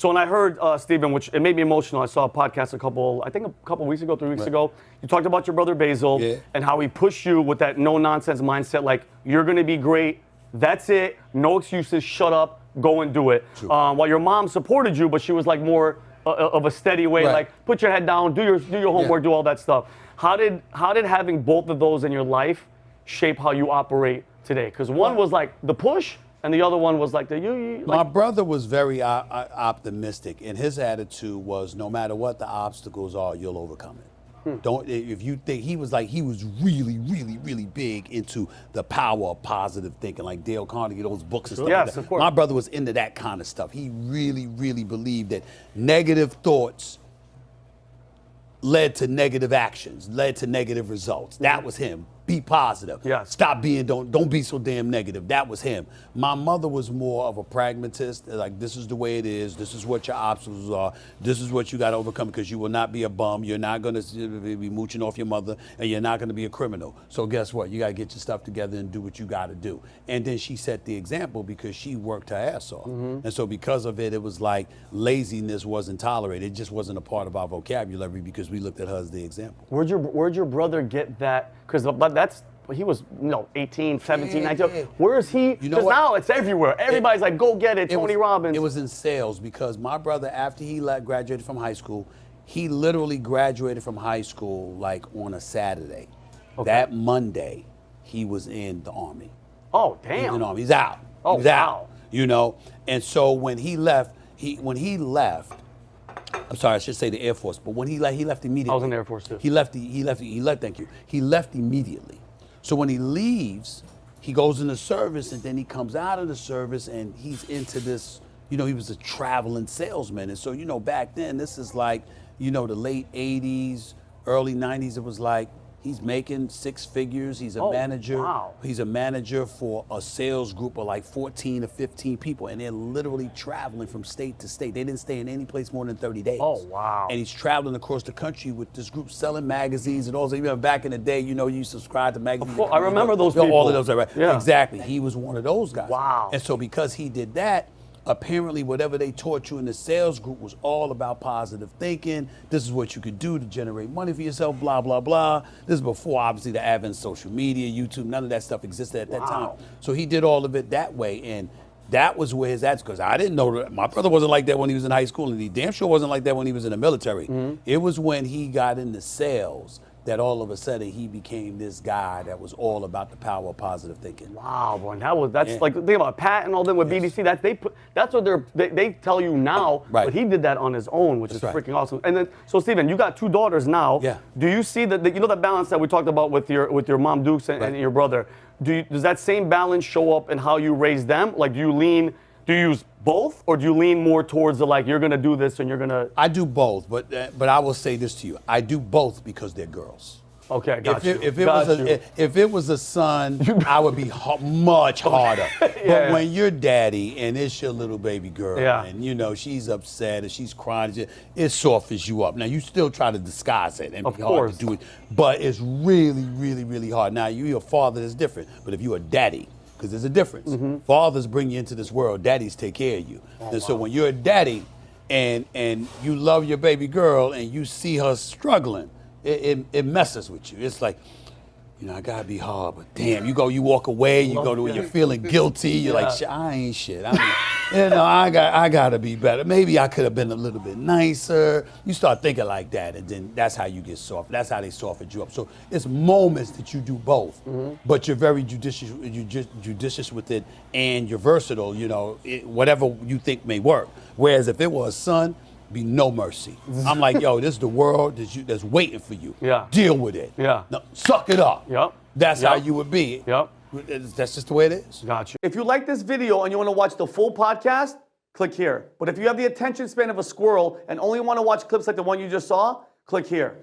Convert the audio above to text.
So when I heard, Stephen, which it made me emotional, I saw a podcast a couple weeks ago, 3 weeks ago. You talked about your brother Basil and how he pushed you with that no-nonsense mindset, like, you're going to be great, that's it, no excuses, shut up, go and do it. While your mom supported you, but she was like more of a steady way, like, put your head down, do your homework, do all that stuff. How did having both of those in your life shape how you operate today? Because one was like the push, and the other one was like My brother was very optimistic, and his attitude was, no matter what the obstacles are, you'll overcome it. Don't, if you think, he was really, really, really big into the power of positive thinking, like Dale Carnegie, those books and stuff like that. Of course. My brother was into that kind of stuff. He really, really believed that negative thoughts led to negative actions, led to negative results. That was him. Be positive. Stop being, don't be so damn negative. That was him. My mother was more of a pragmatist, like, this is the way it is, this is what your obstacles are, this is what you got to overcome, because you will not be a bum, you're not going to be mooching off your mother, and you're not going to be a criminal. So guess what? You got to get your stuff together and do what you got to do. And then she set the example because she worked her ass off. And so because of it, it was like laziness wasn't tolerated. It just wasn't a part of our vocabulary because we looked at her as the example. Where'd your brother get that? Because he was 18, 17, 19. Where is he? Because now it's everywhere. Everybody's like, go get it, Tony Robbins. It was in sales, because my brother, after he graduated from high school, he literally graduated from high school like on a Saturday. That Monday, he was in the Army. Oh, damn. He was in the Army. He's out. Oh, He's out. You know? And so when he left, I'm sorry, I should say the Air Force, but when he left immediately. I was in the Air Force too. He left immediately. So when he leaves, he goes into service, and then he comes out of the service, and he's into this, he was a traveling salesman. And so, back then, this is like, the late 80s, early 90s, it was like, he's making 6 figures. He's a manager. Wow. He's a manager for a sales group of like 14 or 15 people, and they're literally traveling from state to state. They didn't stay in any place more than 30 days. Oh, wow. And he's traveling across the country with this group selling magazines and all that. Even back in the day, you subscribed to magazines. I remember those people. All of those, right? Yeah. Exactly. He was one of those guys. Wow. And so because he did that, apparently whatever they taught you in the sales group was all about positive thinking. This is what you could do to generate money for yourself, blah, blah, blah. This is before, obviously, the advent of social media, YouTube, none of that stuff existed at that time. So he did all of it that way, and that was where his attitude, because I didn't know that. My brother wasn't like that when he was in high school, and he damn sure wasn't like that when he was in the military. It was when he got into sales that all of a sudden he became this guy that was all about the power of positive thinking. Wow, boy, that's like, think about Pat and all them with BDC. That's what they tell you now. But he did that on his own, which is freaking awesome. And then, so Stephen, you got 2 daughters now. Do you see that? The balance that we talked about with your mom Dukes and your brother? Does that same balance show up in how you raise them? Like, do you use both, or do you lean more towards the, like, you're gonna do this and you're gonna? I do both, but I will say this to you: I do both because they're girls. Okay, got you. If it was a son, I would be much harder. But when you're daddy and it's your little baby girl, and she's upset and she's crying, it softens you up. Now you still try to disguise it and be hard to do it, but it's really, really, really hard. Now you're a father, that's different. But if you're a daddy, because there's a difference. Fathers bring you into this world, daddies take care of you. So when you're a daddy and you love your baby girl and you see her struggling, it messes with you. It's like, I gotta be hard, but damn, you walk away, you're feeling guilty, you're like, shit, I ain't shit. I gotta be better. Maybe I could have been a little bit nicer. You start thinking like that, and then that's how you get soft. That's how they soften you up. So it's moments that you do both, but you're very judicious with it, and you're versatile. Whatever you think may work. Whereas if it was a son, be no mercy. I'm like, yo, this is the world that's waiting for you. Deal with it. Now, suck it up. That's how you would be. That's just the way it is. Got you. If you like this video and you want to watch the full podcast, click here. But if you have the attention span of a squirrel and only want to watch clips like the one you just saw, click here.